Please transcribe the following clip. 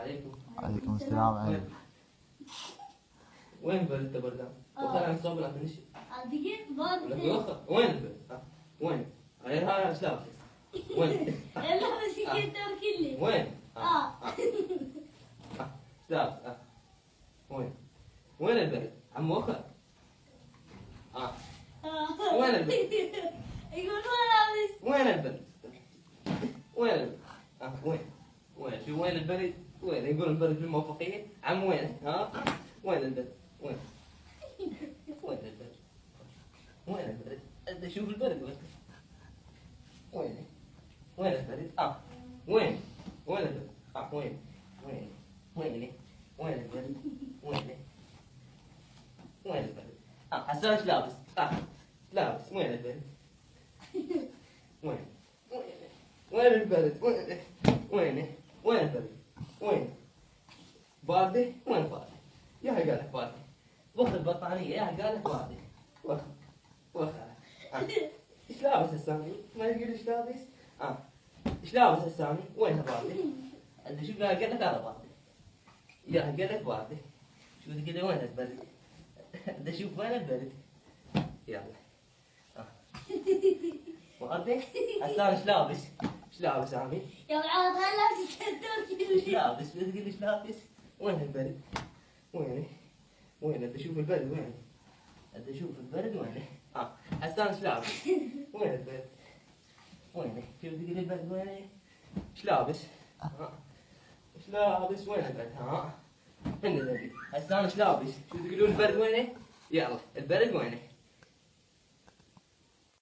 عليكم. عليكم السلام. وين البرد انت بردان؟ وخر انا صوب لك نشي. دقيقة برد. وين البرد؟ وين؟ غيرها ايش لابس؟ وين؟ يلا بس يقدر كله. وين؟ ايش لابس؟ وين؟ وين البرد؟ عم وخر. وين البرد؟ يقول ما لابس. وين البرد؟ وين البرد؟ وين؟ وين؟ شو وين البرد؟ وين؟ يقول البرد بالموافقية؟ عم وين؟ وين البرد؟ وين؟ وين البرد؟ وين البرد؟ انت شوف البرد وين؟ وين؟ وين البرد؟ وين؟ وين البرد؟ وين؟ وين؟ وين؟ وين البرد؟ وين؟ وين البرد؟ حسان ايش لابس؟ لابس وين البرد؟ وين؟ وين البرد؟ وين؟ وين؟ وين البرد؟ وين؟ باردة؟ وين باردة؟ يا قالك باردة. وخر البطانية يا قالك باردة. وخر. ايش لابس السامي؟ ما يقول ايش لابس؟ ايش لابس السامي؟ وينها باردة؟ انت شوف قال لك هذا باردة. يا قال لك باردة. شوف كذا وين البرد؟ انت شوف وين البرد؟ يلا. باردة؟ حسان ايش لابس؟ ايش لابس عمي؟ يا عاد لابس كدر ايش كله. لابس؟ بتقول ايش لابس؟ وين البرد؟ وينه؟ وين؟ انت شوف البرد وين؟ انت شوف البرد وينه؟ حسان ايش لابس؟ وين البرد؟ وينه؟ شوف تقول البرد وينه؟ ايش لابس؟ ايش لابس؟ وين البرد؟ هن البرد. حسان ايش لابس؟ شو تقولون البرد وينه؟ يلا البرد وينه؟